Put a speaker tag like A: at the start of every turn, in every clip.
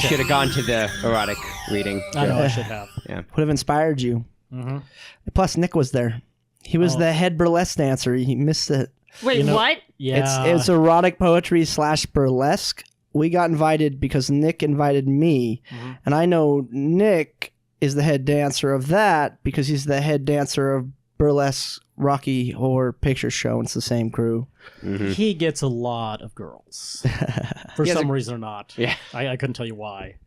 A: should have gone to the erotic reading.
B: I know I should have.
A: Yeah.
C: Would have inspired you.
B: Mm-hmm.
C: Plus, Nick was there. He was the head burlesque dancer. He missed it.
D: Wait, what?
B: Yeah.
C: It's erotic poetry / burlesque. We got invited because Nick invited me.
B: Mm-hmm.
C: And I know Nick is the head dancer of that because he's the head dancer of Burlesque Rocky Horror Picture Show. And it's the same crew.
A: Mm-hmm.
B: He gets a lot of girls. For some reason or not.
A: Yeah.
B: I couldn't tell you why.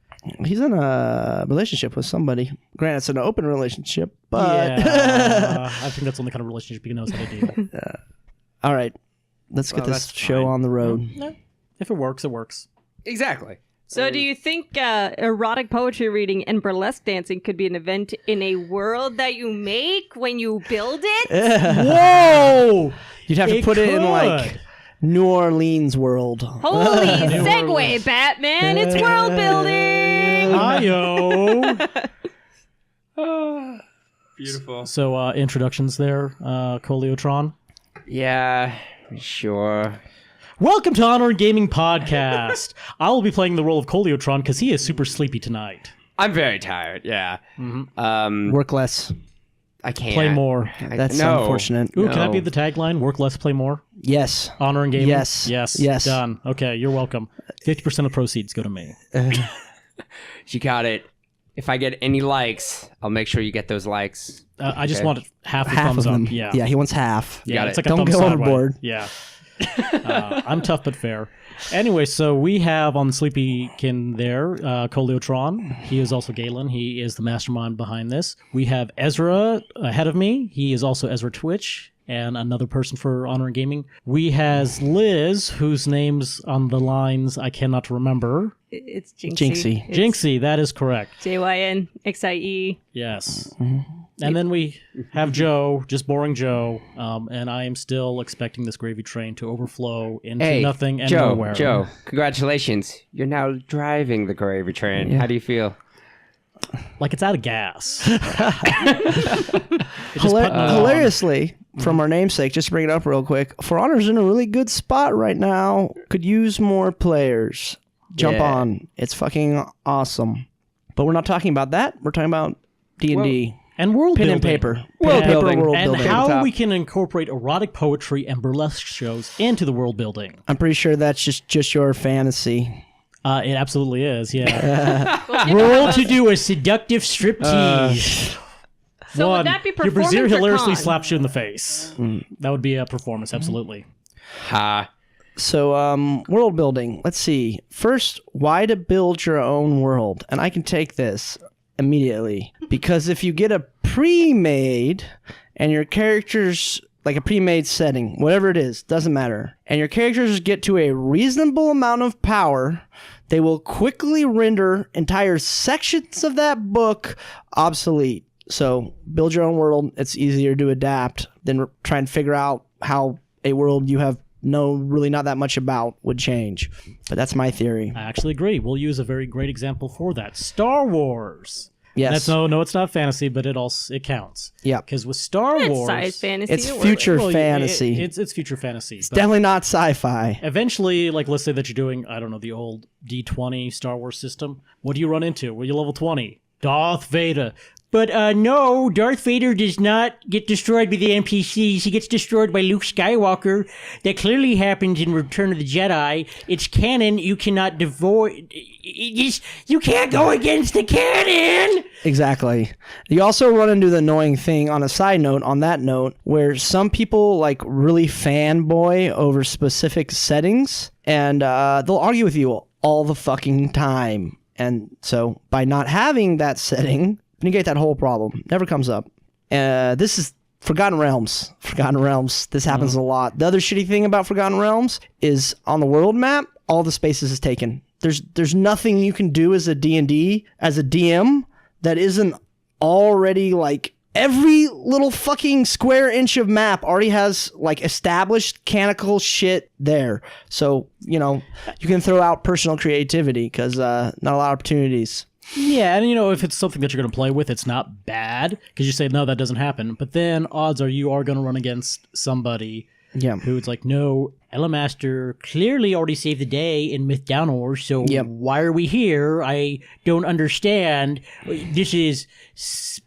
C: He's in a relationship with somebody. Granted, it's an open relationship, but...
B: Yeah. I think that's the only kind of relationship he knows how to do.
C: All right. Let's get this show on the road.
B: No. If it works, it works.
A: Exactly.
D: So do you think erotic poetry reading and burlesque dancing could be an event in a world that you make when you build it?
B: Whoa!
C: You'd have to put it in like New Orleans world.
D: Holy segue, Batman! It's world building!
B: Hi-yo!
A: Beautiful.
B: So, introductions there, Coleotron.
A: Yeah, sure.
B: Welcome to Honor and Gaming Podcast. I will be playing the role of Coleotron because he is super sleepy tonight.
A: I'm very tired, yeah.
B: Mm-hmm.
C: Work less.
A: I can't.
B: Play more.
C: That's unfortunate.
B: Ooh, can that be the tagline? Work less, play more?
C: Yes.
B: Honor and Gaming?
C: Yes.
B: Yes. Done. Okay, you're welcome. 50% of proceeds go to me.
A: You got it. If I get any likes, I'll make sure you get those likes.
B: I just want half the
C: Half
B: thumbs
C: of them.
B: up. Yeah.
C: Yeah, he wants half.
B: Yeah,
A: Got
B: it's
A: it.
B: like a
C: Don't
B: thumbs
C: go
B: sideways.
C: overboard.
B: Yeah. I'm tough but fair. Anyway, so we have on Sleepykin there, Coleotron. He is also Galen. He is the mastermind behind this. We have Ezra ahead of me. He is also Ezra Twitch and another person for Honor and Gaming. We has Liz, whose name's on the lines I cannot remember.
D: It's Jinxie.
C: Jinxie.
D: It's
B: Jinxie, that is correct.
D: JYNXIE.
B: Yes. And then we have Joe, just boring Joe, and I am still expecting this gravy train to overflow into nothing and
A: Joe,
B: nowhere.
A: Joe, congratulations. You're now driving the gravy train. How do you feel?
B: Like it's out of gas.
C: Hilariously, from our namesake, just to bring it up real quick, For Honor's in a really good spot right now. Could use more players. Jump on. It's fucking awesome. But we're not talking about that. We're talking about D&D.
B: And world
C: Pen
B: building.
C: and paper.
A: World building.
C: World
B: And
C: building.
B: how we can incorporate erotic poetry and burlesque shows into the world building.
C: I'm pretty sure that's just your fantasy.
B: It absolutely is, yeah. Roll to do a seductive striptease.
D: So would that be
B: your
D: performance
B: brazier
D: or
B: hilariously
D: con?
B: slaps you in the face. That would be a performance, absolutely.
A: Ha.
C: So, world building. Let's see. First, why to build your own world? And I can take this immediately. Because if you get a pre-made and your characters, like a pre-made setting, whatever it is, doesn't matter, and your characters get to a reasonable amount of power, they will quickly render entire sections of that book obsolete. So, build your own world. It's easier to adapt than try and figure out how a world you have really not that much about would change. But that's my theory.
B: I actually agree. We'll use a very great example for that. Star Wars.
C: Yes.
B: That's no, it's not fantasy, but it counts.
C: Yeah.
B: Because with Star
D: It's
B: Wars,
D: science fantasy.
C: It's
D: or
C: future
B: well,
C: fantasy.
B: It's future fantasy.
C: It's
B: but
C: definitely not sci-fi.
B: eventually, like let's say that you're doing, I don't know, the old D20 Star Wars system. What do you run into? Well, you level 20. Darth Vader. But no, Darth Vader does not get destroyed by the NPCs. He gets destroyed by Luke Skywalker. That clearly happens in Return of the Jedi. It's canon. You cannot devoid. You can't go against the canon.
C: Exactly. You also run into the annoying thing on a side note, on that note, where some people like really fanboy over specific settings and they'll argue with you all the fucking time. And so by not having that setting, negate that whole problem. Never comes up. This is Forgotten Realms. Forgotten Realms. This happens a lot. The other shitty thing about Forgotten Realms is on the world map, all the spaces is taken. There's nothing you can do as a D&D, as a DM, that isn't already like every little fucking square inch of map already has like established canonical shit there. So, you can throw out personal creativity because not a lot of opportunities.
B: Yeah, and if it's something that you're going to play with, it's not bad because you say, no, that doesn't happen. But then odds are you are going to run against somebody
C: Yeah.
B: who it's like, no, Elamaster clearly already saved the day in Myth Downor, so
C: Yep.
B: why are we here? I don't understand. This is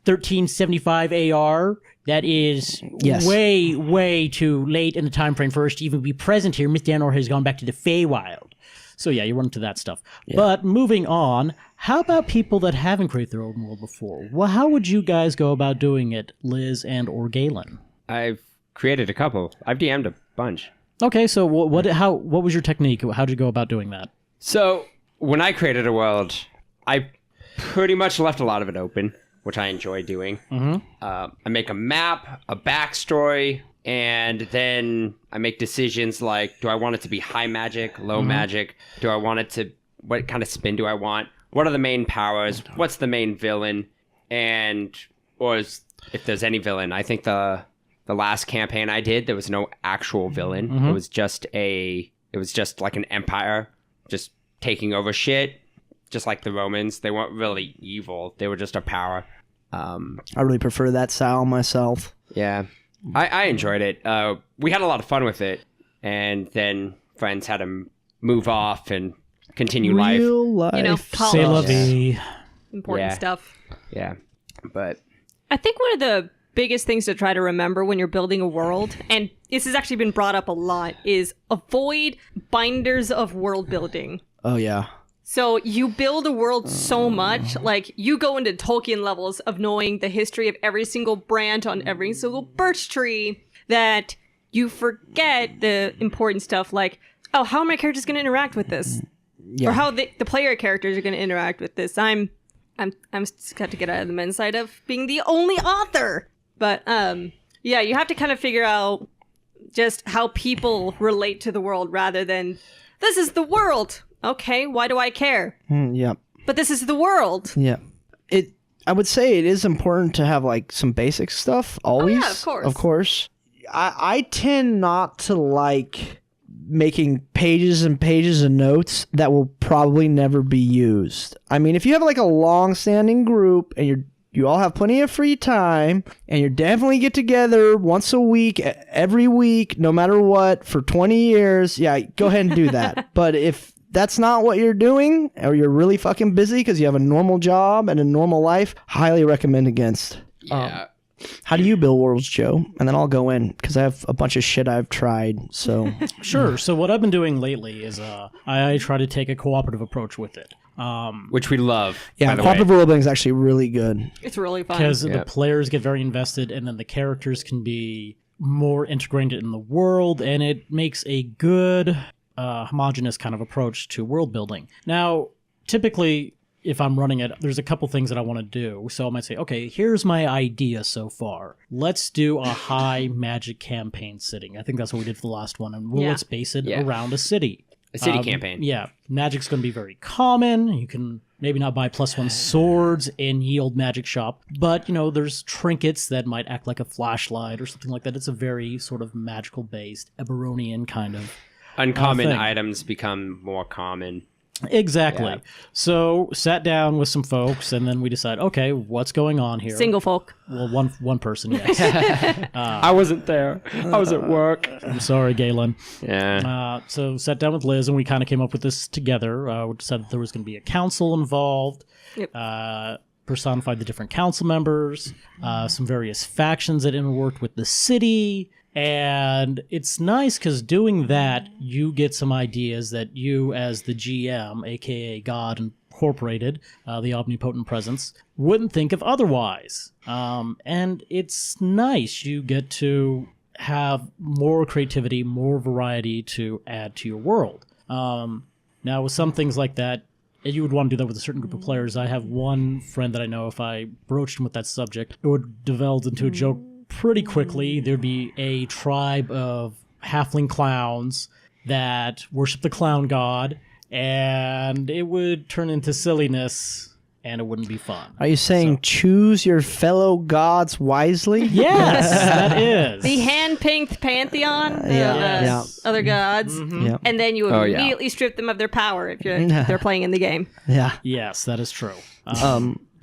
B: 1375 AR. That is
C: Yes.
B: way, way too late in the time frame for us to even be present here. Myth Downor has gone back to the Feywild. So yeah, you run into that stuff. But moving on, how about people that haven't created their own world before? Well, how would you guys go about doing it, Liz and or Galen?
A: I've created a couple. I've DM'd a bunch.
B: Okay, so what was your technique? How'd you go about doing that?
A: So when I created a world, I pretty much left a lot of it open, which I enjoy doing. I make a map, a backstory, and then I make decisions like, do I want it to be high magic, low magic? Do I want it to, what kind of spin do I want? What are the main powers? What's the main villain? And, if there's any villain, I think the last campaign I did, there was no actual villain. It was just like an empire just taking over shit, just like the Romans. They weren't really evil. They were just a power.
C: I really prefer that style myself.
A: Yeah. I enjoyed it. We had a lot of fun with it. And then friends had to move off and continue life.
C: Real life.
D: You know,
B: C'est
D: college.
B: la vie.
D: Important
A: Yeah.
D: stuff.
A: Yeah. But
D: I think one of the biggest things to try to remember when you're building a world, and this has actually been brought up a lot, is avoid binders of world building.
C: Oh, yeah.
D: So you build a world so much, like you go into Tolkien levels of knowing the history of every single branch on every single birch tree, that you forget the important stuff like, oh, how are my characters going to interact with this?
C: Yeah.
D: Or how the player characters are going to interact with this. I'm just got to get out of the men's side of being the only author. But yeah, you have to kind of figure out just how people relate to the world rather than, this is the world. Okay, why do I care?
C: Yeah.
D: But this is the world.
C: Yeah. I would say it is important to have like some basic stuff always.
D: yeah, of course.
C: Of course. I tend not to like making pages and pages of notes that will probably never be used. I mean, if you have like a long-standing group and you all have plenty of free time and you definitely get together once a week, every week, no matter what, for 20 years, yeah, go ahead and do that. But if that's not what you're doing, or you're really fucking busy because you have a normal job and a normal life, highly recommend against.
A: yeah.
C: How do you build worlds, Joe? And then I'll go in because I have a bunch of shit I've tried. So
B: Sure. So what I've been doing lately is I try to take a cooperative approach with it.
A: Which we love.
C: yeah,
A: by the
C: cooperative
A: way.
C: world building is actually really good.
D: It's really fun.
B: Because
A: Yeah.
B: the players get very invested, and then the characters can be more integrated in the world, and it makes a good homogenous kind of approach to world building. Now, typically, if I'm running it, there's a couple things that I want to do. So I might say, okay, here's my idea so far. Let's do a high magic campaign sitting. I think that's what we did for the last one, and
D: Yeah.
B: let's base it
A: Yeah.
B: around a city.
A: A city campaign.
B: Yeah, magic's going to be very common. You can maybe not buy +1 swords in Yield Magic Shop, but there's trinkets that might act like a flashlight or something like that. It's a very sort of magical based Eberonian kind of
A: Uncommon
B: thing.
A: items become more common.
B: exactly.
A: Yeah.
B: So sat down with some folks, and then we decided, okay, what's going on here?
D: Single folk.
B: Well, one person, yes.
A: I wasn't there. I was at work.
B: I'm sorry, Galen.
A: Yeah.
B: So sat down with Liz, and we kind of came up with this together. We decided there was going to be a council involved.
D: Yep.
B: Personified the different council members, some various factions that interworked with the city. And it's nice because doing that, you get some ideas that you, as the GM, aka God Incorporated, the omnipotent presence, wouldn't think of otherwise. And it's nice. You get to have more creativity, more variety to add to your world. Now, with some things like that, you would want to do that with a certain group of players. I have one friend that I know, if I broached him with that subject, it would develop into a joke pretty quickly. There'd be a tribe of halfling clowns that worship the clown god, and it would turn into silliness, and it wouldn't be fun.
C: Are you saying choose your fellow gods wisely?
B: Yes, that is.
D: The hand-picked pantheon of
C: yeah.
D: other gods.
C: Yeah.
D: And then you would
A: Oh, yeah.
D: immediately strip them of their power if they're playing in the game.
C: Yeah.
B: Yes, that is true.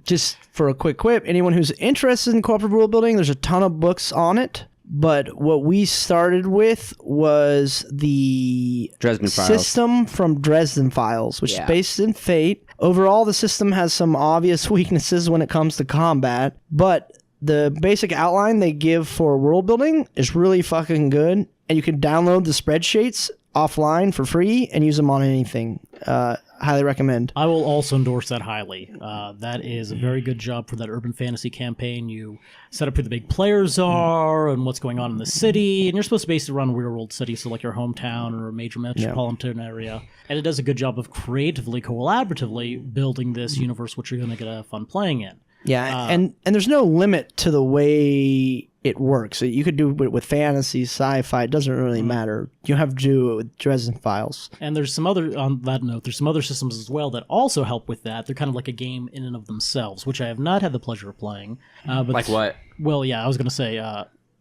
C: Just for a quick quip, anyone who's interested in cooperative world building, there's a ton of books on it. But what we started with was the
A: Dresden Files.
C: system from Dresden Files, which is
A: Yeah.
C: based in Fate. Overall, the system has some obvious weaknesses when it comes to combat, but the basic outline they give for world building is really fucking good, and you can download the spreadsheets offline for free and use them on anything. Highly recommend.
B: I will also endorse that highly. That is a very good job for that urban fantasy campaign. You set up who the big players are and what's going on in the city, and you're supposed to base it around a real-world city, so like your hometown or a major metropolitan area. And it does a good job of creatively, collaboratively building this universe, which you're going to get a fun playing in.
C: Yeah, and there's no limit to the way it works. You could do it with fantasy, sci-fi. It doesn't really matter. You have to do it with Dresden Files.
B: And there's some other, on that note, there's some other systems as well that also help with that. They're kind of like a game in and of themselves, which I have not had the pleasure of playing. But
A: Like what?
B: Well, yeah, I was going to say,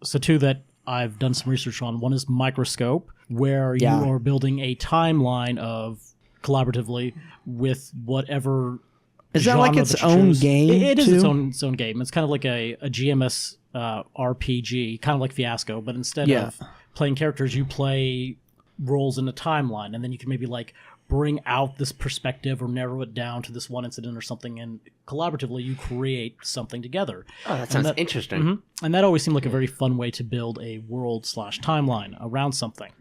B: so two that I've done some research on. One is Microscope, where you are building a timeline of collaboratively with whatever.
C: Is that like
B: genre
C: its
B: that you
C: own
B: choose.
C: game?
B: It is
C: too?
B: its own game. It's kind of like a GMS RPG, kind of like Fiasco, but instead of playing characters, you play roles in a timeline, and then you can maybe like bring out this perspective or narrow it down to this one incident or something, and collaboratively you create something together.
A: Oh, that sounds interesting.
B: And that always seemed like a very fun way to build a world/timeline around something.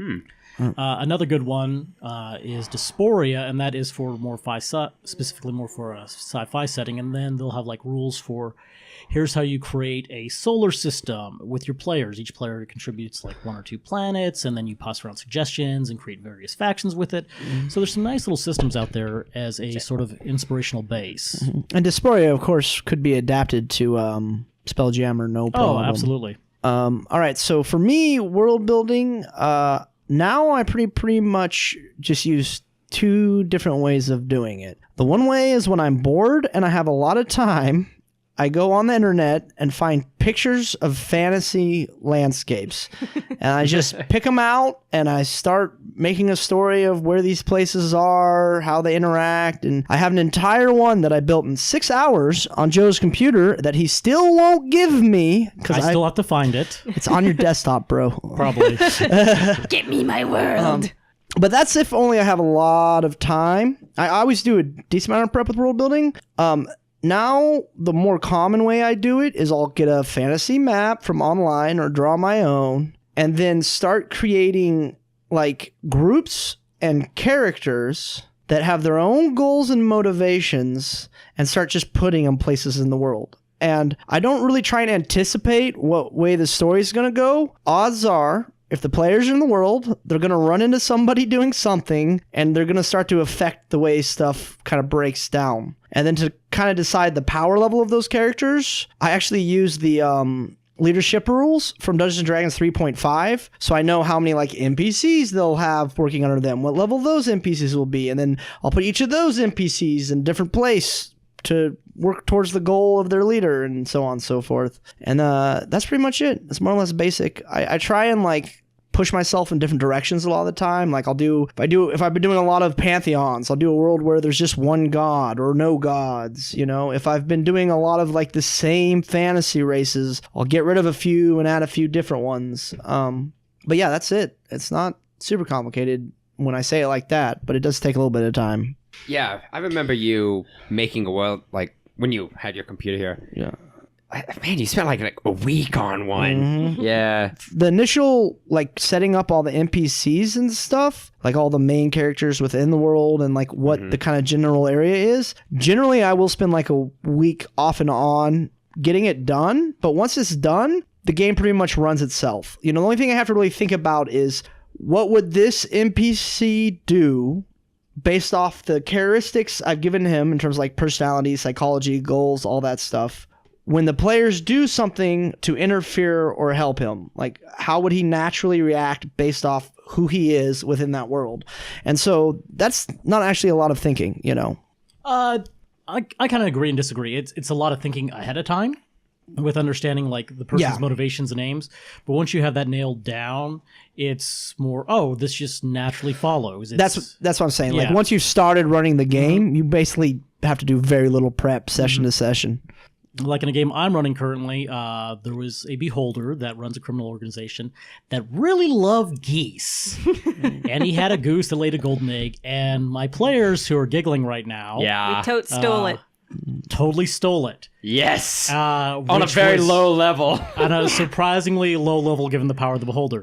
B: Another good one is Dysphoria, and that is for more specifically more for a sci-fi setting. And then they'll have like rules for here's how you create a solar system with your players. Each player contributes like 1 or 2 planets, and then you pass around suggestions and create various factions with it. So there's some nice little systems out there as a sort of inspirational base.
C: And Dysphoria, of course, could be adapted to Spelljammer, no problem.
B: Oh, absolutely.
C: All right, so for me, world building, now I pretty much just use 2 different ways of doing it. The one way is when I'm bored and I have a lot of time, I go on the internet and find pictures of fantasy landscapes. And I just pick them out and I start making a story of where these places are, how they interact. And I have an entire one that I built in 6 hours on Joe's computer that he still won't give me.
B: I still have to find it.
C: It's on your desktop, bro.
B: Probably.
D: Get me my world.
C: But that's if only I have a lot of time. I always do a decent amount of prep with world building. Now, the more common way I do it is I'll get a fantasy map from online or draw my own and then start creating like groups and characters that have their own goals and motivations and start just putting them places in the world. And I don't really try and anticipate what way the story is going to go. Odds are, if the players are in the world, they're going to run into somebody doing something, and they're going to start to affect the way stuff kind of breaks down. And then to kind of decide the power level of those characters, I actually use the leadership rules from Dungeons & Dragons 3.5. So I know how many like NPCs they'll have working under them, what level those NPCs will be. And then I'll put each of those NPCs in a different place to work towards the goal of their leader and so on and so forth. And that's pretty much it. It's more or less basic. I try and like push myself in different directions a lot of the time. Like if I've been doing a lot of pantheons, I'll do a world where there's just one god or no gods. You know, if I've been doing a lot of like the same fantasy races, I'll get rid of a few and add a few different ones. But yeah, that's it. It's not super complicated when I say it like that, but it does take a little bit of time.
A: Yeah, I remember you making a world, like, when you had your computer here.
C: Yeah.
A: Man, you spent like a week on one.
C: Mm-hmm.
A: Yeah.
C: The initial, like, setting up all the NPCs and stuff, like all the main characters within the world and, like, what the kind of general area is, generally I will spend, like, a week off and on getting it done. But once it's done, the game pretty much runs itself. You know, the only thing I have to really think about is what would this NPC do based off the characteristics I've given him in terms of, like, personality, psychology, goals, all that stuff. When the players do something to interfere or help him, like how would he naturally react based off who he is within that world? And so that's not actually a lot of thinking, you know?
B: I kind of agree and disagree. It's a lot of thinking ahead of time with understanding like the person's motivations and aims. But once you have that nailed down, it's more, this just naturally follows.
C: That's what I'm saying. Like once you've started running the game, you basically have to do very little prep session to session.
B: Like in a game I'm running currently, there was a beholder that runs a criminal organization that really loved geese. And he had a goose that laid a golden egg. And my players who are giggling right now
A: Yeah.
D: We totes stole it.
B: totally stole it.
A: Yes. On a
B: which
A: very
B: was
A: low level.
B: on a surprisingly low level given the power of the beholder.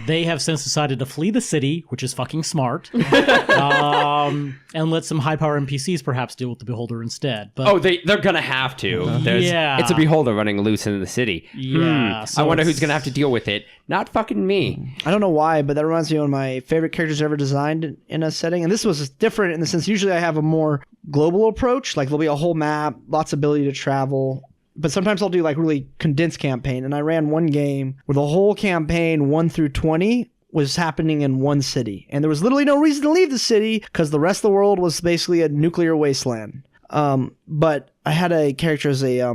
B: They have since decided to flee the city, which is fucking smart, and let some high power NPCs perhaps deal with the beholder instead. But
A: Oh, they're gonna have to.
B: Yeah.
A: It's a beholder running loose in the city.
B: Yeah, so
A: I wonder
B: it's-
A: who's gonna have to deal with it. Not fucking me.
C: I don't know why, but that reminds me of one of my favorite characters ever designed in a setting. And this was different in the sense usually I have a more global approach. Like there'll be a whole map, lots of ability to travel. But sometimes I'll do like really condensed campaign. And I ran one game where the whole campaign 1 through 20 was happening in one city. And there was literally no reason to leave the city because the rest of the world was basically a nuclear wasteland. But I had a character as a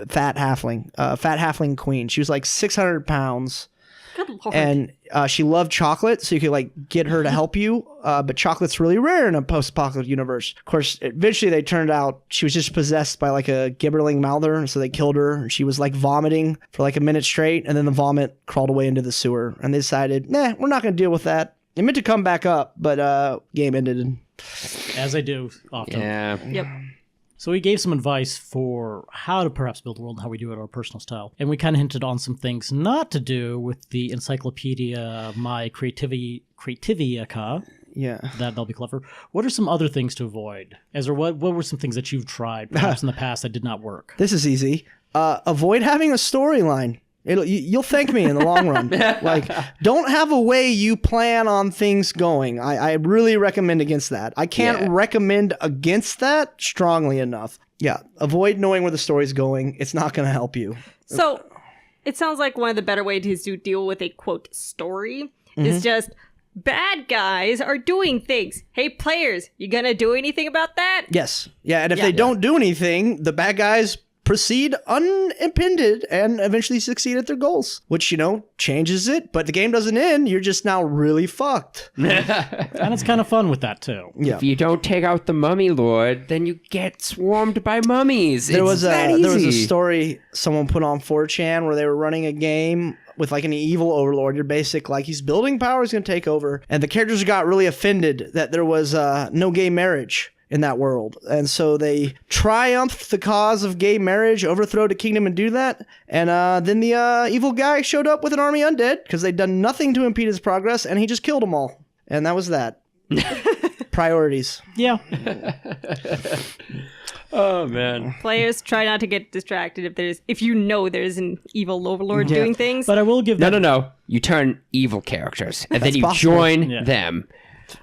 C: fat halfling queen. She was like 600 pounds.
D: Good lord.
C: And she loved chocolate, so you could like get her to help you. But chocolate's really rare in a post-apocalyptic universe. Of course, eventually they turned out she was just possessed by like a gibberling mouther, and so they killed her. And she was like vomiting for like a minute straight, and then the vomit crawled away into the sewer. And they decided, nah, we're not going to deal with that. It meant to come back up, but game ended.
B: as I do often.
A: Yeah.
D: Yep.
B: So we gave some advice for how to perhaps build a world and how we do it our personal style. And we kind of hinted on some things not to do with the encyclopedia, my creativica.
C: Yeah.
B: That'll be clever. What are some other things to avoid? Ezra, what were some things that you've tried perhaps in the past that did not work?
C: This is easy. Avoid having a storyline. You'll thank me in the long run. Like, don't have a way you plan on things going. I really recommend against that. I can't recommend against that strongly enough. Yeah, avoid knowing where the story's going. It's not going to help you.
D: So it sounds like one of the better ways to deal with a quote story is just bad guys are doing things. Hey, players, you gonna do anything about that?
C: Yes. Yeah, and if they don't do anything, the bad guys proceed unimpeded and eventually succeed at their goals, which, changes it. But the game doesn't end. You're just now really fucked.
B: And it's kind of fun with that too.
C: Yeah.
A: If you don't take out the mummy lord, then you get swarmed by mummies.
C: There was a
A: easy.
C: story someone put on 4chan where they were running a game with like an evil overlord. Your basic, like, he's building power, he's going to take over. And the characters got really offended that there was no gay marriage in that world. And so they triumphed the cause of gay marriage, overthrow the kingdom and do that. And then the evil guy showed up with an army undead because they'd done nothing to impede his progress, and he just killed them all. And that was that. Priorities.
B: Yeah.
A: Oh, man.
D: Players try not to get distracted if you know there's an evil overlord doing things.
B: But I will give that.
A: No. You turn evil characters, and then you
C: possible.
A: join them.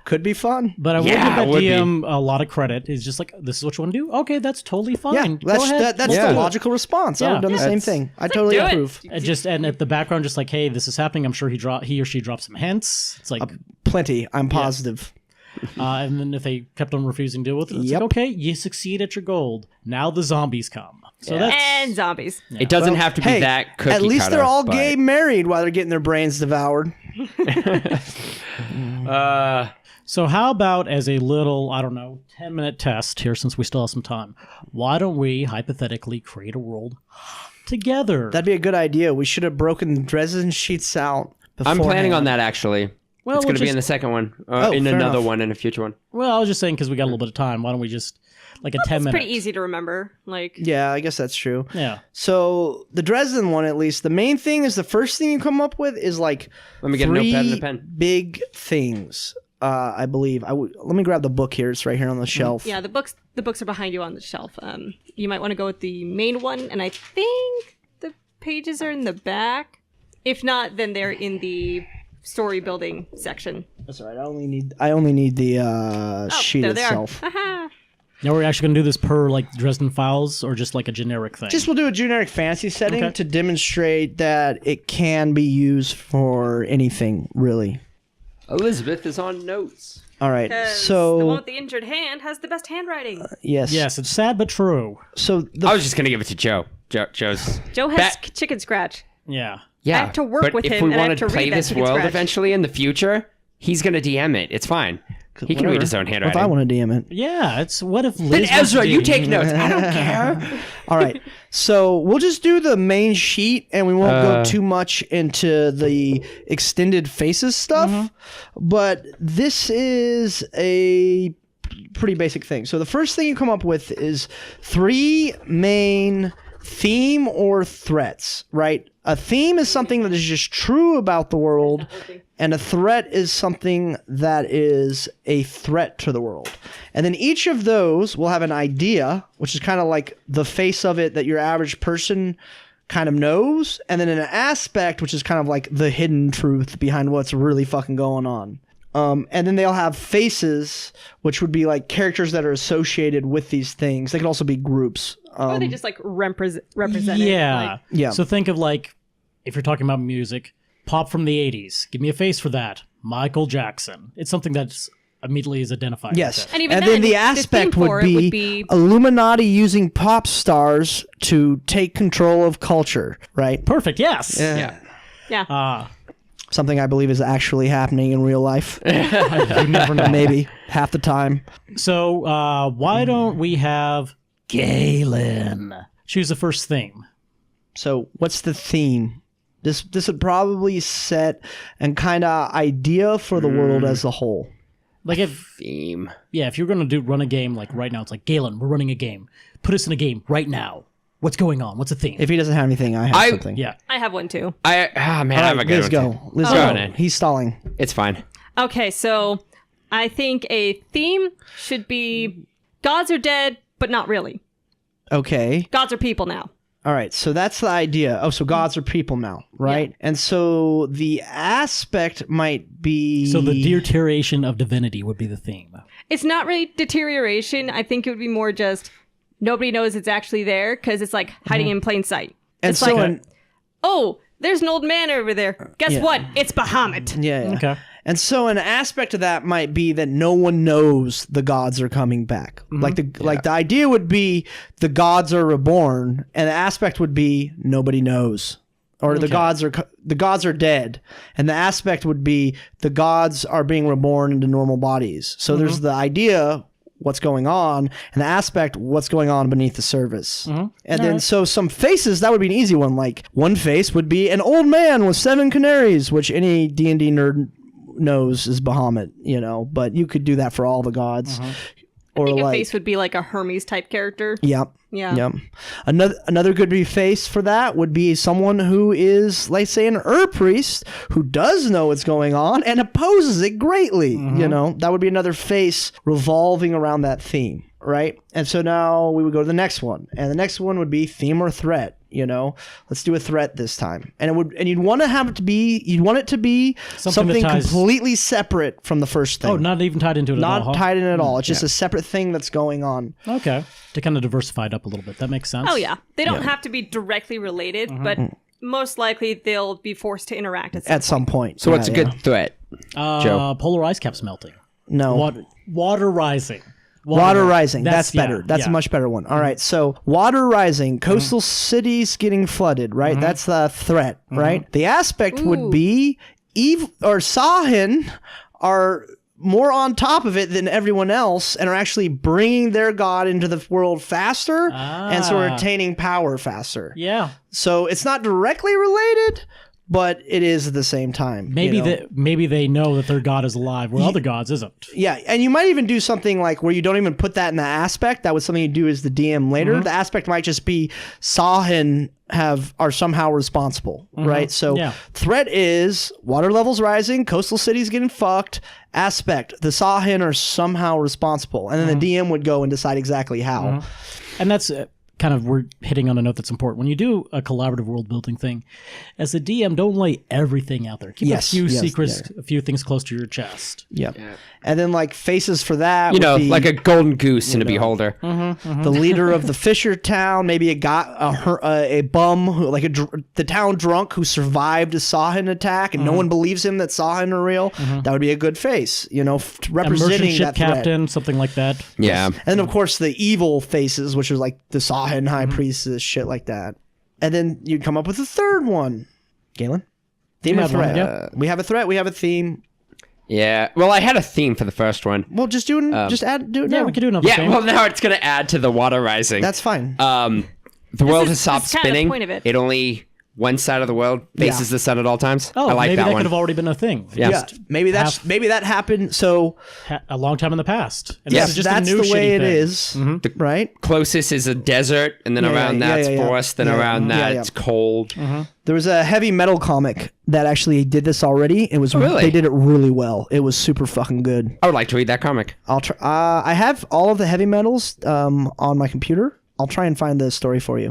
C: Could be fun.
B: But I will
A: Yeah,
B: give that
A: it would be.
B: DM a lot of credit. It's just like, this is what you want to do? Okay, that's totally fine.
C: Yeah,
B: Go
C: that's
B: ahead.
C: that's
B: Let's
C: the
B: do it.
C: logical response. I would have done the same thing. I totally
D: do it.
C: approve.
B: And at the background, just like, hey, this is happening. I'm sure he or she drops some hints. It's like,
C: Plenty. I'm positive.
B: and then if they kept on refusing to deal with it, it's
C: Yep.
B: like, okay, you succeed at your goal. Now the zombies come. So that's
D: And zombies.
A: It doesn't have to be
C: Hey,
A: that cookie
C: at least
A: cutter,
C: they're all
A: but-
C: gay married while they're getting their brains devoured.
B: So how about as a little, 10-minute test here, since we still have some time, why don't we hypothetically create a world together?
C: That'd be a good idea. We should have broken the Dresden sheets out
A: I'm planning on
C: beforehand.
A: that, actually.
B: Well,
A: It's going to
B: we'll
A: be in the
B: just-
A: second one, in
C: fair
A: another
C: enough.
A: one, in a future one.
B: Well, I was just saying because we got a little bit of time. Why don't we just, like a 10
D: It's
B: minutes?
D: pretty easy to remember. Like,
C: Yeah, I guess that's true.
B: Yeah.
C: So the Dresden one, at least, the main thing is the first thing you come up with is like
A: Let me get a
C: three
A: notepad and a pen.
C: big things. I believe. Let me grab the book here. It's right here on the shelf.
D: yeah, the books are behind you on the shelf. You might want to go with the main one, and I think the pages are in the back. If not, then they're in the story building section.
C: That's all right. I only need the sheet
D: there they are.
C: itself.
D: Haha.
B: Now we're actually going to do this per like Dresden Files or just like a generic thing?
C: Just we'll do a generic fantasy setting
B: Okay.
C: to demonstrate that it can be used for anything, really.
A: Elizabeth is on notes.
C: All right.
D: 'Cause the one
C: So
D: with the injured hand has the best handwriting.
C: yes.
B: Yes, it's sad but true.
C: So
A: I was just going to give it to Joe. Joe's...
D: Joe has chicken scratch.
B: Yeah.
A: Yeah,
D: I have to work
A: but
D: with
A: if
D: him,
A: we
D: and I
A: want
D: have to
A: to play
D: read that
A: this
D: chicken
A: world
D: scratch.
A: eventually in the future, he's going to DM it. It's fine. He can read his own
C: What if
A: handwriting.
C: I want to DM it?
B: Yeah, it's what if Liz
A: Then
B: wants to
A: Ezra,
B: do-
A: you take notes. I don't care.
C: All right. So we'll just do the main sheet and we won't go too much into the extended faces stuff. But this is a pretty basic thing. So the first thing you come up with is 3 main theme or threats, right? A theme is something that is just true about the world, and a threat is something that is a threat to the world. And then each of those will have an idea, which is kind of like the face of it that your average person kind of knows, and then an aspect, which is kind of like the hidden truth behind what's really fucking going on. And then they'll have faces, which would be like characters that are associated with these things. They could also be groups.
D: Or they just like represent it.
B: Yeah.
D: Like,
C: Yeah.
B: So think of like, if you're talking about music, pop from the 80s. Give me a face for that. Michael Jackson. It's something that's immediately is identified.
C: Yes.
B: with it.
D: And even
C: then
D: then,
C: the
D: the
C: aspect
D: theme for it
C: would
D: would
C: be
D: be-
C: Illuminati using pop stars to take control of culture, right?
B: Perfect. Yes.
A: Yeah.
D: yeah.
C: Something I believe is actually happening in real life.
B: You never know.
C: Maybe half the time.
B: So why don't we have Galen choose the first theme?
C: So what's the theme? This would probably set and kind of idea for the world as a whole.
B: Like if
A: Theme.
B: if you're gonna run a game like right now, it's like Galen, we're running a game. Put us in a game right now. What's going on? What's the theme?
C: If he doesn't have anything, I have something.
B: yeah.
D: I have one too.
A: Man,
C: All
A: I'm
C: right,
A: a good
C: Liz,
A: one.
C: go.
A: too.
C: Liz,
A: Go
C: go.
A: on in.
C: He's stalling.
A: It's fine.
D: Okay, so I think a theme should be gods are dead, but not really.
C: Okay.
D: Gods are people now.
C: All right, so that's the idea. Oh, so gods are people now, right? And so the aspect might be...
B: So the deterioration of divinity would be the theme.
D: It's not really deterioration. I think it would be more just nobody knows it's actually there because it's like hiding in plain sight.
C: And
D: It's
C: so
D: like,
C: an-
D: oh, there's an old man over there. Guess
C: Yeah.
D: what? It's Bahamut.
C: Yeah.
B: Okay.
C: And so an aspect of that might be that no one knows the gods are coming back. Like the idea would be the gods are reborn, and the aspect would be nobody knows, or the gods are dead, and the aspect would be the gods are being reborn into normal bodies. So there's the idea what's going on, and the aspect what's going on beneath the surface. And then so some faces, that would be an easy one. Like one face would be an old man with 7 canaries, which any D&D nerd knows is Bahamut, but you could do that for all the gods. Or
D: I think
C: like
D: a face would be like a Hermes type character.
C: Yep.
D: Yeah.
C: Yep. Another good face for that would be someone who is, let's say, an herb priest who does know what's going on and opposes it greatly. That would be another face revolving around that theme, right? And so now we would go to the next one, and the next one would be theme or threat. Let's do a threat this time, and you'd want it to be something
B: that ties-
C: completely separate from the first thing.
B: Oh, not even tied into it at all.
C: Not
B: huh?
C: tied in at all. It's just a separate thing that's going on.
B: Okay. To kind of diversify it up a little bit. That makes sense.
D: Oh, yeah. They don't have to be directly related, but most likely they'll be forced to interact at some
C: At some point.
A: So what's a
C: Yeah,
A: good threat? Joe?
B: Polar ice caps melting.
C: No.
B: Water rising.
C: Water rising. That's better.
B: yeah,
C: That's
B: yeah.
C: a much better one. All right. So water rising, coastal cities getting flooded, right? That's the threat, right? The aspect would be Eve or Sahin are more on top of it than everyone else and are actually bringing their god into the world faster and so are attaining power faster.
B: Yeah.
C: So it's not directly related, but it is at the same time.
B: Maybe they know that their god is alive, where other gods isn't.
C: Yeah, and you might even do something like where you don't even put that in the aspect. That was something you do as the DM later. The aspect might just be Sahin are somehow responsible, right? So
B: Yeah.
C: threat is water levels rising, coastal cities getting fucked. Aspect, the Sahin are somehow responsible, and then the DM would go and decide exactly how.
B: And that's kind of, we're hitting on a note that's important. When you do a collaborative world building thing, as a DM, don't lay everything out there. Keep
C: Yes,
B: a few
C: yes,
B: secrets, a few things close to your chest.
C: Yep. And then like faces for that, would be,
A: Like a golden goose in a beholder.
C: the leader of the Fisher town, maybe a bum, who, like the town drunk who survived a Sahin attack, and no one believes him that Sahin are real. That would be a good face,
B: A merchant
C: representing
B: ship
C: that threat.
B: captain, something like that.
A: Yeah.
C: And then of course the evil faces, which are like the Sahin high priestess, shit like that. And then you'd come up with a third one. Galen, theme
B: You
C: or
B: have one,
C: threat?
B: yeah.
C: We have a threat. We have a theme.
A: Yeah. Well, I had a theme for the first one.
C: Well, just do it. Do it
B: Yeah,
C: now.
B: we could do another
A: Yeah.
B: thing.
A: Well, now it's gonna add to the water rising.
C: That's fine.
A: The world
D: is-
A: has stopped
D: this is kind of the
A: spinning.
D: point of it.
A: It only one side of the world faces the sun at all times.
B: Oh,
A: I like
B: maybe
A: that
B: that
A: one.
B: could have already been a thing.
A: Yeah.
C: yeah, maybe that happened. So
B: A long time in the past. And
A: Yes,
B: this is just
C: that's
B: a new
C: the way
B: shitty
C: it
B: thing.
C: is, right?
A: Closest is a desert, and then
C: Yeah,
A: around
C: yeah,
A: that's
C: yeah, yeah.
A: forest, then
C: Yeah,
A: around
C: yeah,
A: that
C: yeah.
A: it's cold.
C: There was a heavy metal comic that actually did this already. It was
A: really?
C: They did it really well. It was super fucking good.
A: I would like to read that comic.
C: I'll try. I have all of the heavy metals on my computer. I'll try and find the story for you.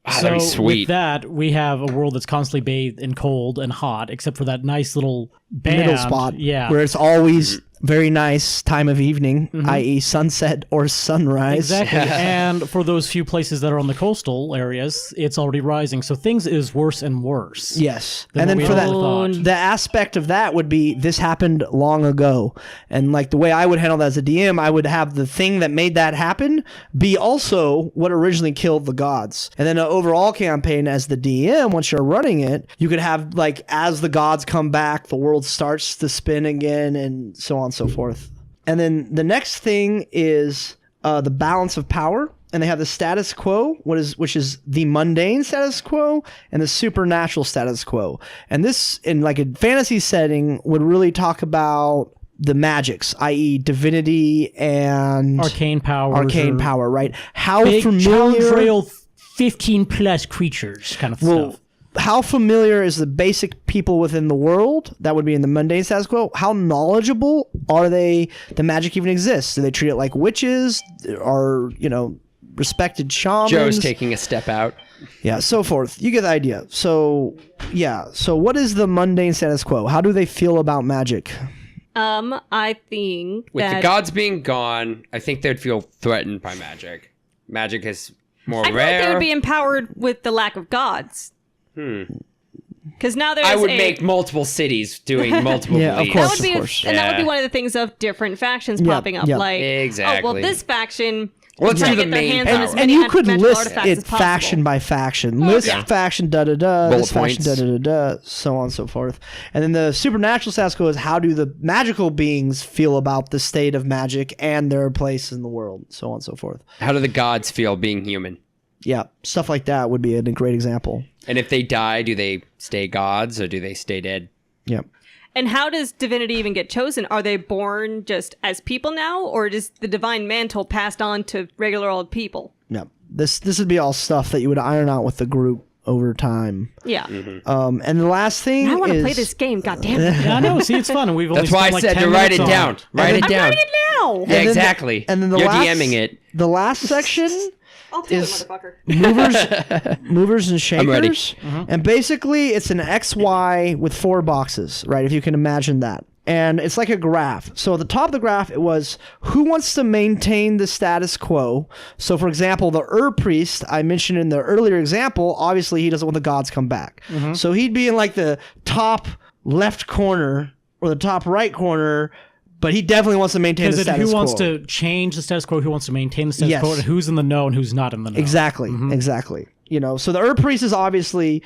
A: Ah,
B: So
A: that'd be sweet.
B: with that, we have a world that's constantly bathed in cold and hot, except for that nice little band.
C: Middle spot,
B: Yeah.
C: where it's always very nice time of evening, i.e., sunset or sunrise.
B: Exactly. And for those few places that are on the coastal areas, it's already rising. So things is worse and worse.
C: Yes,
B: than
C: and
B: what
C: then
B: we
C: for that,
B: originally thought.
C: the aspect of that would be this happened long ago, and like the way I would handle that as a DM, I would have the thing that made that happen be also what originally killed the gods, and then an overall campaign as the DM. Once you're running it, you could have like as the gods come back, the world starts to spin again, and so on and so forth. And then the next thing is the balance of power. And they have the status quo, which is the mundane status quo and the supernatural status quo. And this, in like a fantasy setting, would really talk about the magics, i.e., divinity and
B: Arcane powers.
C: arcane
B: or
C: power, right? How
B: Big challenge
C: familiar?
B: rail 15 plus creatures kind of
C: Well,
B: stuff.
C: how familiar is the basic people within the world? That would be in the mundane status quo. How knowledgeable are they? The magic even exists. Do they treat it like witches? Or respected shamans?
A: Joe's taking a step out.
C: Yeah, so forth. You get the idea. So, yeah. So, what is the mundane status quo? How do they feel about magic?
D: I think
A: With
D: that
A: the gods being gone, I think they'd feel threatened by magic. Magic is more
D: I feel like
A: rare.
D: they would be empowered with the lack of gods. Because now there's
A: I would
D: a,
A: make multiple cities doing multiple
C: Yeah, of
A: beliefs.
C: course.
D: that would be,
C: course.
D: and that would be
A: Yeah.
D: one of the things of different factions
C: Yeah,
D: popping up.
C: yeah.
D: Like, oh
A: Exactly.
D: well, this faction
A: Well,
D: is
A: let's
D: trying
A: do
D: to
A: the
D: get their
A: main
D: hands on
A: power.
D: as
C: And
D: many
C: you could
D: magical
C: list
D: artifacts
C: it
D: as possible.
C: faction by faction. List
A: yeah.
C: faction, da-da-da,
A: Bullet
C: this faction,
A: points.
C: da-da-da-da, so on and so forth. And then the supernatural status quo is how do the magical beings feel about the state of magic and their place in the world, so on and so forth.
A: How do the gods feel being human?
C: Yeah, stuff like that would be a great example.
A: And if they die, do they stay gods or do they stay dead?
C: Yeah.
D: And how does divinity even get chosen? Are they born just as people now, or is the divine mantle passed on to regular old people?
C: Yeah. This would be all stuff that you would iron out with the group over time.
D: Yeah.
C: And the last thing
D: I want to
C: is
D: play this game. God damn it!
B: Yeah, I know. See, it's fun. And we've only
A: That's why I
B: spent like
A: said
B: 10
A: to write it
B: minutes on
A: down. Write it
D: I'm
A: down.
D: writing it now.
A: Yeah,
C: And then the-
A: exactly.
C: and then the
A: You're
C: last,
A: DMing it.
C: The last section
D: I'll do
C: is-
D: it, motherfucker.
C: movers and shakers.
A: I'm ready.
C: And basically it's an XY with 4 boxes, right? If you can imagine that. And it's like a graph. So at the top of the graph, it was who wants to maintain the status quo. So for example, the Priest I mentioned in the earlier example, obviously he doesn't want the gods come back. So he'd be in like the top left corner or the top right corner, but he definitely wants to maintain the
B: Because
C: status
B: who
C: quo.
B: wants to change the status quo? Who wants to maintain the status
C: Yes.
B: quo? And who's in the know and who's not in the know?
C: Exactly, exactly. So the Priest is obviously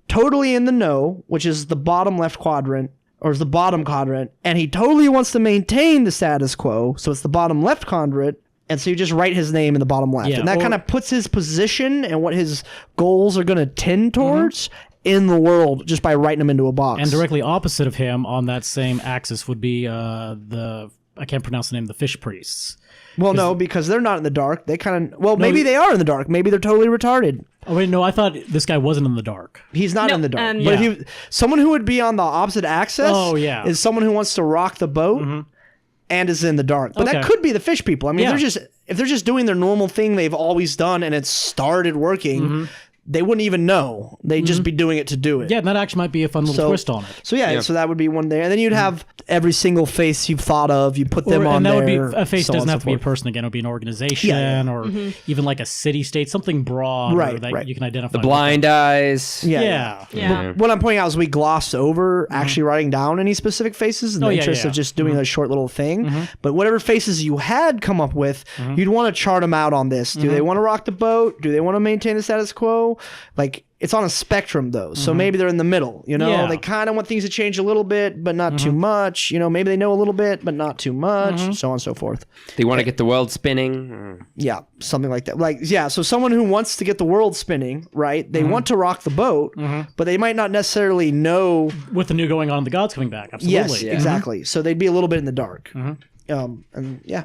C: totally in the know, which is the bottom left quadrant, or is the bottom quadrant, and he totally wants to maintain the status quo, so it's the bottom left quadrant, and so you just write his name in the bottom left.
B: Yeah,
C: and that
B: or-
C: kind of puts his position and what his goals are going to tend towards in the world just by writing them into a box.
B: And directly opposite of him on that same axis would be I can't pronounce the name, the fish priests.
C: Well, no, because they're not in the dark. They kind of, maybe they are in the dark. Maybe they're totally retarded.
B: Oh wait, no, I thought this guy wasn't in the dark.
C: He's not
D: No,
C: in the dark. But
B: Yeah.
C: if you, someone who would be on the opposite axis
B: Oh, yeah.
C: is someone who wants to rock the boat and is in the dark. But that
B: Okay.
C: could be the fish people. I mean,
B: Yeah.
C: if they're just doing their normal thing they've always done and it's started working, they wouldn't even know. They'd just be doing it to do it.
B: Yeah, that actually might be a fun little twist on it.
C: So yeah, so that would be one there. And then you'd have every single face you've thought of, you put them on
B: and that
C: there.
B: would be a face
C: so on
B: doesn't
C: and
B: have
C: so
B: to be a
C: forth.
B: person again. It would be an organization
C: Yeah, yeah.
B: or even like a city state, something broad
C: Right,
B: that
C: right.
B: you can identify.
A: The blind eyes.
C: Yeah.
B: Yeah.
D: Yeah.
C: What I'm pointing out is we glossed over actually writing down any specific faces in the
B: Oh, yeah,
C: interest
B: yeah.
C: of just doing a short little thing. But whatever faces you had come up with, you'd want to chart them out on this. Do they want to rock the boat? Do they want to maintain the status quo? Like, it's on a spectrum though. So maybe they're in the middle, you know,
B: Yeah.
C: they kind of want things to change a little bit, but not too much. You know, maybe they know a little bit, but not too much, so on and so forth.
A: They want to get the world spinning.
C: Yeah, something like that. Like, yeah, so someone who wants to get the world spinning, right? They want to rock the boat, but they might not necessarily know.
B: With the new going on, the gods coming back. Absolutely.
C: Yes, exactly. So they'd be a little bit in the dark. And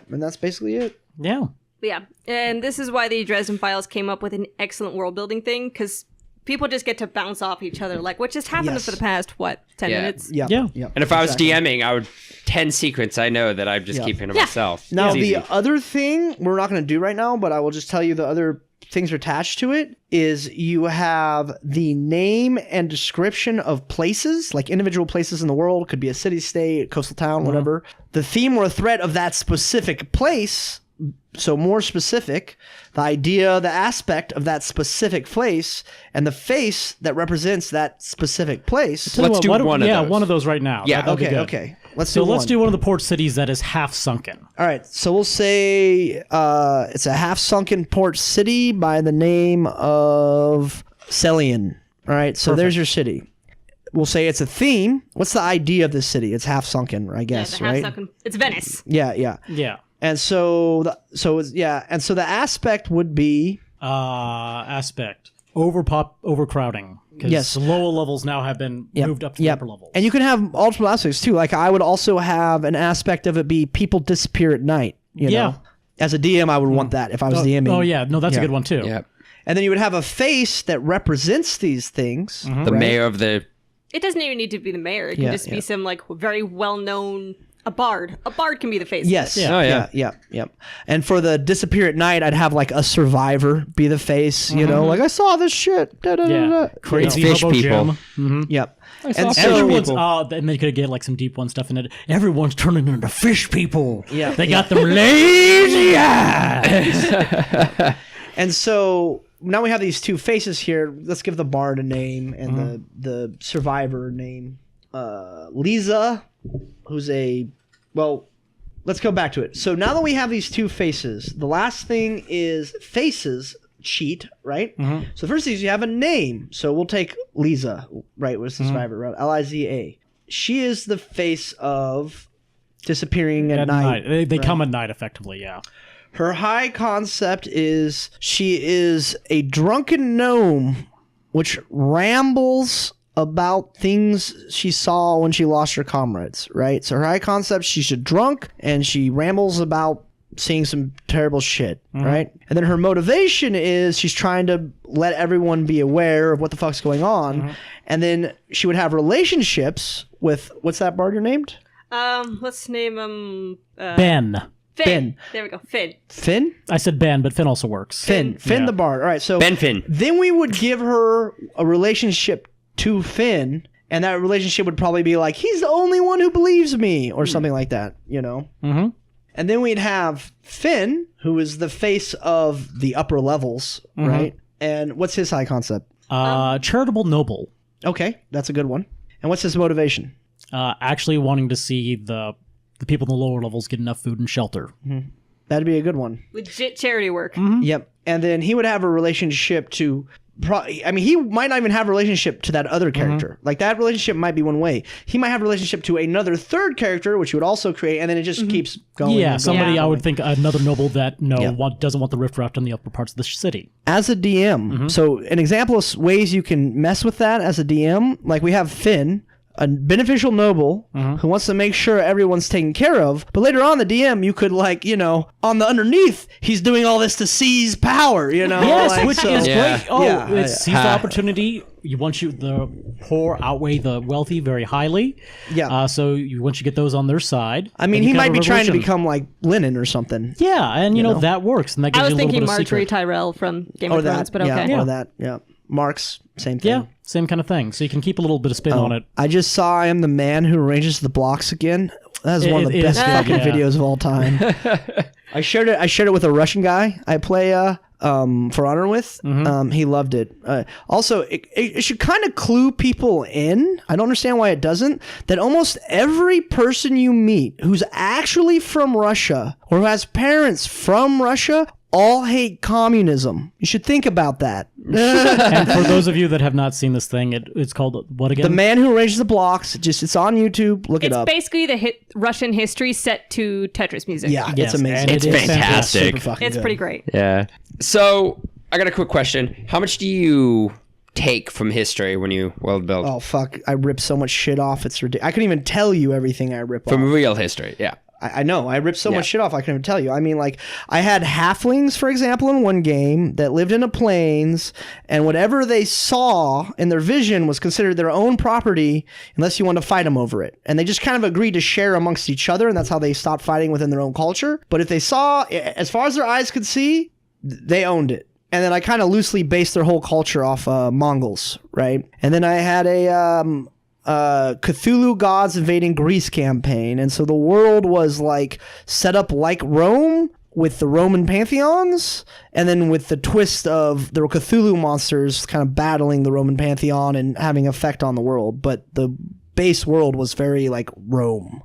C: that's basically it.
B: Yeah.
D: Yeah, and this is why the Dresden Files came up with an excellent world building thing, because people just get to bounce off each other, like what just happened
C: Yes.
D: for the past 10
A: Yeah.
D: minutes.
C: Yeah,
B: Yeah.
A: And if I was DMing, I would 10 secrets I know that I'd just keep to myself.
C: Now,
A: It's
C: the
A: easy.
C: other thing we're not going to do right now, but I will just tell you the other things attached to it is you have the name and description of places, like individual places in the world, could be a city, state, coastal town, whatever. The theme or threat of that specific place. So more specific, the idea, the aspect of that specific place, and the face that represents that specific place.
B: Tell you
A: Let's
B: what,
A: do
B: why don't-
A: one of
B: Yeah,
A: those.
B: one of those right now.
A: Yeah,
B: That'd be good.
C: Okay. Let's
B: So
C: do
B: let's
C: one.
B: do one of the port cities that is half sunken.
C: All right, so we'll say it's a half-sunken port city by the name of Celian. All right, so there's your city. We'll say it's a theme. What's the idea of this city? It's half-sunken, I
D: Yeah,
C: guess,
D: the
C: right?
D: half-sunken- It's Venice.
C: Yeah.
B: Yeah.
C: And so, the aspect would be
B: Aspect. Overcrowding. Because
C: Yes.
B: the lower levels now have been moved up to the upper levels.
C: And you can have multiple aspects too. Like I would also have an aspect of it be people disappear at night. You know? As a DM, I would want that if I was DMing.
B: Oh, yeah. No, that's a
C: Yeah.
B: good one, too.
A: Yeah.
C: And then you would have a face that represents these things.
A: The
C: right?
A: mayor of the...
D: It doesn't even need to be the mayor. It can
C: Yeah,
D: just be
C: yeah.
D: some like very well-known a bard. A bard can be the face.
C: Yes.
B: Yeah.
A: Oh, yeah.
C: Yeah. And for the disappear at night, I'd have like a survivor be the face. You know, like I saw this shit. Da, da, da,
B: Yeah.
C: da.
B: Crazy
A: It's fish
B: hobo
A: people.
B: Jim.
C: Yep. And
B: And
C: so,
B: everyone's, and they could get like some deep one stuff in it. Everyone's turning into fish people.
C: Yeah,
B: They got them lazy eyes.
C: and so now we have these two faces here. Let's give the bard a name and the survivor a name. Lisa, who's let's go back to it. So now that we have these two faces, the last thing is faces sheet, right? So the first thing is you have a name. So we'll take Lisa, right? What's the survivor, right? Liza. She is the face of disappearing at night.
B: They come at night, effectively, yeah.
C: Her high concept is she is a drunken gnome which rambles about things she saw when she lost her comrades, right? So her high concept, she's a drunk and she rambles about seeing some terrible shit, right? And then her motivation is she's trying to let everyone be aware of what the fuck's going on. And then she would have relationships with, what's that bard you're named?
D: Let's name him
B: Ben.
D: Finn.
C: Ben.
D: There we go. Finn.
C: Finn?
B: I said Ben, but Finn also works.
C: Finn
B: Yeah.
C: the bard. All right, so
A: Ben Finn.
C: then we would give her a relationship to Finn, and that relationship would probably be like, he's the only one who believes me, or something like that, you know?
B: Mm-hmm.
C: And then we'd have Finn, who is the face of the upper levels, right? And what's his high concept?
B: Charitable noble.
C: Okay, that's a good one. And what's his motivation?
B: Actually wanting to see the people in the lower levels get enough food and shelter.
C: That'd be a good one.
D: Legit charity work.
C: Yep. And then he would have a relationship to... he might not even have a relationship to that other character. Like, that relationship might be one way. He might have a relationship to another third character, which he would also create, and then it just keeps going.
B: Yeah,
C: and
B: somebody
C: going.
B: I would think another noble that
C: Yeah.
B: doesn't want the riffraff in the upper parts of the city.
C: As a DM, so an example of ways you can mess with that as a DM, like we have Finn, a beneficial noble who wants to make sure everyone's taken care of, but later on the DM, you could on the underneath, he's doing all this to seize power,
B: Yes,
C: like,
B: which
C: so-
B: is
A: Yeah.
B: great. Oh,
C: Yeah.
B: it's seize the opportunity. The poor outweigh the wealthy very highly.
C: Yeah.
B: So once you get those on their side.
C: I mean,
B: then you
C: he
B: can
C: might
B: have
C: be
B: a
C: trying to
B: revolution.
C: become like Lenin or something.
B: Yeah, and that works, and that gives
D: I was
B: you a little
D: thinking
B: bit of
D: Marjorie
B: secret.
D: Tyrell from Game
C: Or
D: of Thrones,
C: that,
D: but okay.
C: yeah, or that, yeah. Mark's, same thing.
B: Yeah, same kind of thing. So you can keep a little bit of spin on it.
C: I just saw I Am the Man Who Arranges the Blocks Again. That is one of the
B: It
C: best
B: is,
C: fucking
B: yeah.
C: videos of all time. I shared it with a Russian guy I play For Honor with. He loved it. Also, it should kind of clue people in. I don't understand why it doesn't. That almost every person you meet who's actually from Russia or who has parents from Russia all hate communism. You should think about that.
B: And for those of you that have not seen this thing, it's called what again?
C: The Man Who Arranges the Blocks. It's on YouTube. Look it
D: It's
C: up.
D: basically the Russian history set to Tetris music.
C: Yeah,
B: Yes,
C: it's amazing.
B: and it
A: It's
B: is
A: fantastic.
C: Super fucking
D: It's
C: good.
D: pretty great.
A: Yeah. So I got a quick question. How much do you take from history when you world build?
C: Oh fuck! I rip so much shit off. It's ridiculous. I couldn't even tell you everything I rip
A: From
C: off.
A: real history, yeah.
C: I know. I ripped so much shit off. I couldn't even tell you. I mean, like, I had halflings, for example, in one game that lived in the plains, and whatever they saw in their vision was considered their own property unless you wanted to fight them over it. And they just kind of agreed to share amongst each other, and that's how they stopped fighting within their own culture. But if they saw, as far as their eyes could see, they owned it. And then I kind of loosely based their whole culture off Mongols, right? And then I had a Cthulhu gods invading Greece campaign, and so the world was like set up like Rome with the Roman pantheons, and then with the twist of the Cthulhu monsters kind of battling the Roman pantheon and having effect on the world. But the base world was very like Rome.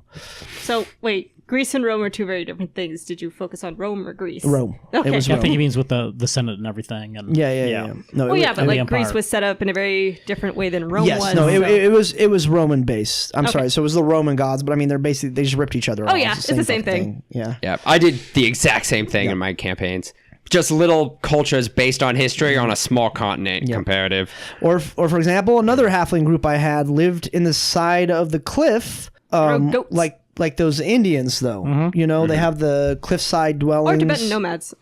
D: So, wait, Greece and Rome are two very different things. Did you focus on Rome or Greece?
C: Rome.
D: Okay.
C: It was
B: Yeah, I
C: Rome.
B: think he means with the Senate and everything. And
C: Yeah. No,
D: Well, yeah, but
B: and the
D: like
B: Empire.
D: Greece was set up in a very different way than Rome
C: yes,
D: was.
C: no,
D: so-
C: it was Roman based. I'm sorry, so it was the Roman gods, but I mean they just ripped each other off.
D: yeah, it's the same
C: fucking
D: thing.
C: Yeah.
A: Yeah, I did the exact same thing in my campaigns. Just little cultures based on history on a small continent comparative.
C: Or for example, another halfling group I had lived in the side of the cliff,
D: Rode goats.
C: like those Indians though. You know, they have the cliffside
D: Or
C: dwellings.
D: Tibetan nomads.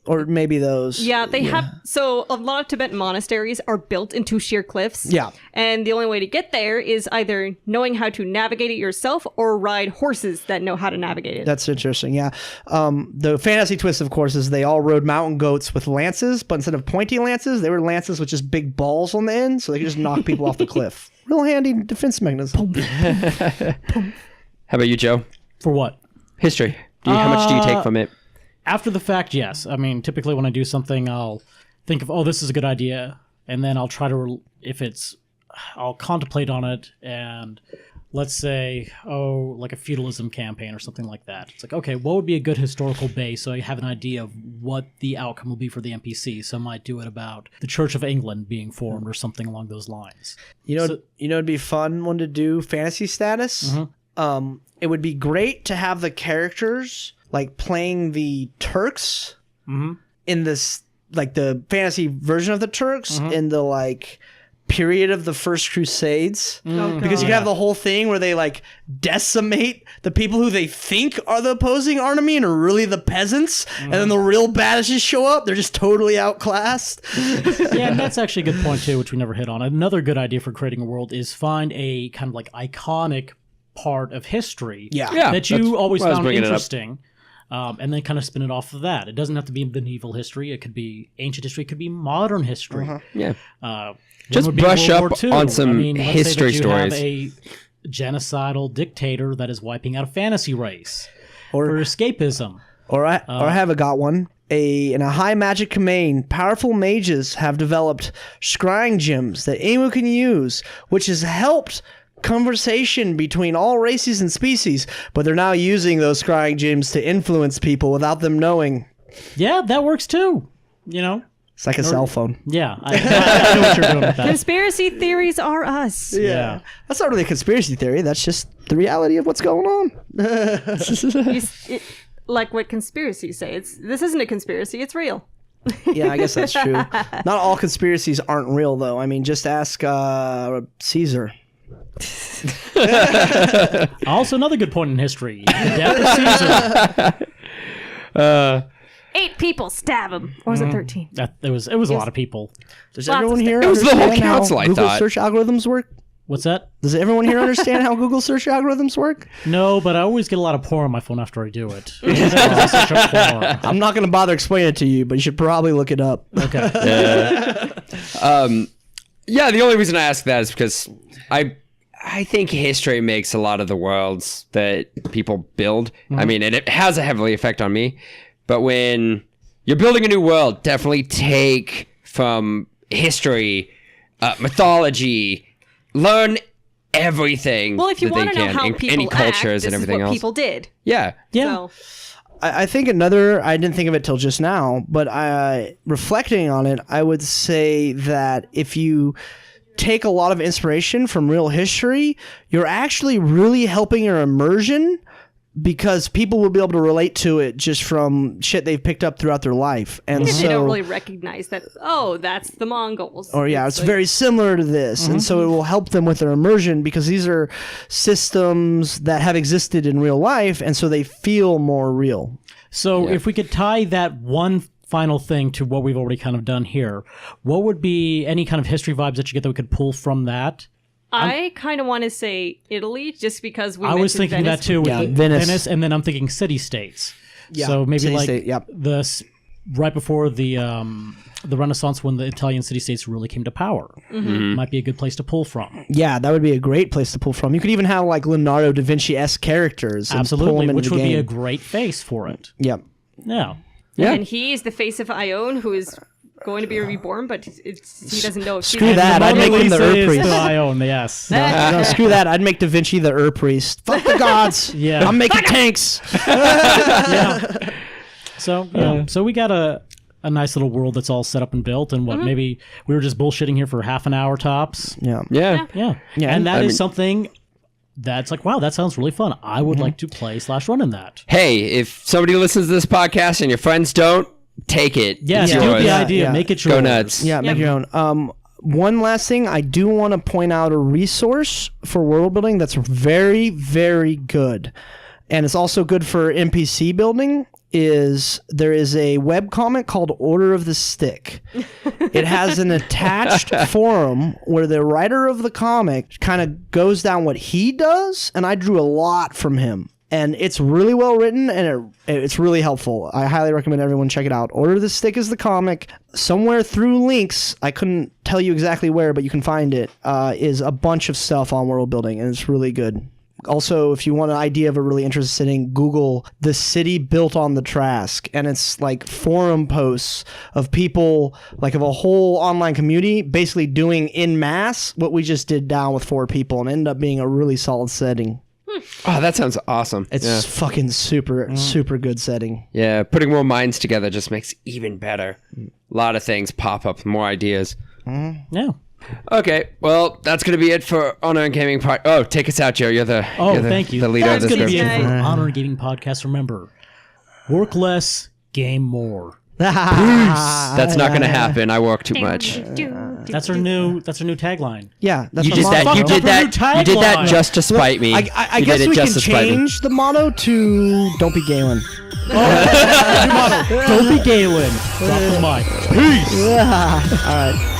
C: Or maybe those.
D: Yeah, they have. So a lot of Tibetan monasteries are built into sheer cliffs.
C: Yeah.
D: And the only way to get there is either knowing how to navigate it yourself or ride horses that know how to navigate it.
C: That's interesting, yeah. The fantasy twist, of course, is they all rode mountain goats with lances, but instead of pointy lances, they were lances with just big balls on the end, so they could just knock people off the cliff. Real handy defense mechanism.
A: How about you, Joe?
B: For what?
A: History. How much do you take from it?
B: After the fact, yes. I mean, typically when I do something, I'll think of, oh, this is a good idea, and then I'll try to, I'll contemplate on it, and let's say, like a feudalism campaign or something like that. It's like, okay, what would be a good historical base so I have an idea of what the outcome will be for the NPC? So I might do it about the Church of England being formed or something along those lines.
C: You know, it'd be fun one to do fantasy status. It would be great to have the characters like playing the Turks in this, like the fantasy version of the Turks in the like period of the First Crusades, because you can have the whole thing where they like decimate the people who they think are the opposing army and are really the peasants, and then the real badasses show up. They're just totally outclassed.
B: Yeah, and that's actually a good point too, which we never hit on. Another good idea for creating a world is find a kind of like iconic part of history
C: Yeah.
A: Yeah,
B: that you
A: that's
B: always
A: why I was
B: found
A: bringing it up.
B: interesting, and then kind of spin it off of that. It doesn't have to be medieval history. It could be ancient history. It could be modern history.
A: Yeah.
B: One
A: Just
B: would be
A: brush
B: World
A: up
B: War II.
A: on some
B: let's say
A: history
B: that you have
A: stories.
B: a genocidal dictator that is wiping out a fantasy race,
C: Or-
B: or escapism.
C: Or I haven't got one. In a high magic domain, powerful mages have developed scrying gems that anyone can use, which has helped conversation between all races and species, but they're now using those scrying gems to influence people without them knowing.
B: Yeah, that works too. You know.
C: It's like a cell phone.
B: Yeah, I know what you're doing with that.
D: Conspiracy theories are us.
B: Yeah.
C: That's not really a conspiracy theory. That's just the reality of what's going on.
D: Like what conspiracies say. This isn't a conspiracy. It's real.
C: Yeah, I guess that's true. Not all conspiracies aren't real, though. I mean, just ask Caesar.
B: Also, another good point in history. The death of Caesar.
D: 8 people stab him. Or was it 13?
B: It was a lot of people.
C: Does
D: Lots
C: everyone
D: of
C: here
A: It was the whole
C: understand how
A: council, I
C: Google
A: thought.
C: search algorithms work?
B: What's that?
C: Does everyone here understand how Google search algorithms work?
B: No, but I always get a lot of porn on my phone after I do it. It's such a porn.
C: I'm not going to bother explaining it to you, but you should probably look it up.
B: Okay.
A: Yeah, the only reason I ask that is because I think history makes a lot of the worlds that people build. I mean, and it has a heavily effect on me. But when you're building a new world, definitely take from history, mythology, learn everything.
D: Well, if you
A: that they
D: want to know
A: can,
D: how
A: any
D: people
A: cultures
D: act,
A: and
D: this
A: everything
D: is what
A: else.
D: people did.
A: Yeah.
B: Yeah.
D: So,
C: I think I didn't think of it till just now, but reflecting on it, I would say that if you take a lot of inspiration from real history, you're actually really helping your immersion, because people will be able to relate to it just from shit they've picked up throughout their life. And
D: If
C: so
D: they don't really recognize that, that's the Mongols.
C: or it's
D: like-
C: very similar to this, and so it will help them with their immersion, because these are systems that have existed in real life, and so they feel more real.
B: So if we could tie that one final thing to what we've already kind of done here, what would be any kind of history vibes that you get that we could pull from that?
D: I kind of want to say Italy, just because we
B: I was
D: mentioned
B: thinking
D: Venice.
B: that too. With
C: Yeah,
B: the
C: Venice.
B: and then I'm thinking city-states.
C: Yeah,
B: So maybe like
C: city-state, yep.
B: right before the Renaissance, when the Italian city-states really came to power. Might be a good place to pull from.
C: Yeah, that would be a great place to pull from. You could even have like Leonardo da Vinci-esque characters and pull
B: Absolutely,
C: them into
B: which
C: the
B: would
C: game.
B: be a great face for it.
C: Yep.
B: Yeah.
A: Yeah.
D: And he is the face of Ione, who is going to be reborn, but he doesn't know if
C: Screw
D: she's
C: that, I'd make him the
B: Mona Lisa
C: Ur
B: is
C: priest.
B: the Ione, yes.
C: No, screw that. I'd make Da Vinci the Ur priest. Fuck the gods.
B: Yeah.
C: I'm making tanks.
B: So so we got a nice little world that's all set up and built, and maybe we were just bullshitting here for half an hour tops.
C: Yeah.
A: Yeah.
B: Yeah. And that is something that's like, wow, that sounds really fun. I would like to play / run in that.
A: Hey, if somebody listens to this podcast and your friends don't, take it.
B: Yes,
A: It's
B: do
A: yours.
B: the
C: Yeah,
B: idea,
C: yeah.
B: make it yours.
A: Go nuts.
C: Yeah, make your own. One last thing, I do want to point out a resource for world building that's very, very good, and it's also good for NPC building. There is a webcomic called Order of the Stick. It has an attached forum where the writer of the comic kind of goes down what he does, and I drew a lot from him. And it's really well written, and it's really helpful. I highly recommend everyone check it out. Order of the Stick is the comic. Somewhere through links, I couldn't tell you exactly where, but you can find it, is a bunch of stuff on world building, and it's really good. Also, if you want an idea of a really interesting setting, Google The City Built on the Trask, and it's like forum posts of people, like of a whole online community, basically doing en masse what we just did down with 4 people, and ended up being a really solid setting.
A: Oh, that sounds awesome.
C: It's fucking super good setting.
A: Yeah, putting more minds together just makes it even better. A lot of things pop up, more ideas.
B: Yeah.
A: Okay, well, that's going to be it for Honor and Gaming Part. Oh, take us out, Joe. You're the
B: Thank you.
A: the leader
D: That's
A: of this
D: gonna
A: group.
D: be
B: Be it
D: Nice.
B: for Honor and Gaming Podcast. Remember, work less, game more.
A: That's not going to happen. I work too much.
B: That's our new tagline.
C: Yeah, that's
A: You
C: the
A: did
C: motto.
A: that. You
B: Fuck
A: did
B: up a
A: that.
B: new
A: You did that
B: tagline.
A: just to spite me.
C: I
A: You
C: guess
A: did it
C: we can
A: just to spite me.
C: change the motto to "Don't be Galen."
B: Don't be Galen. Drop the mic.
C: All right.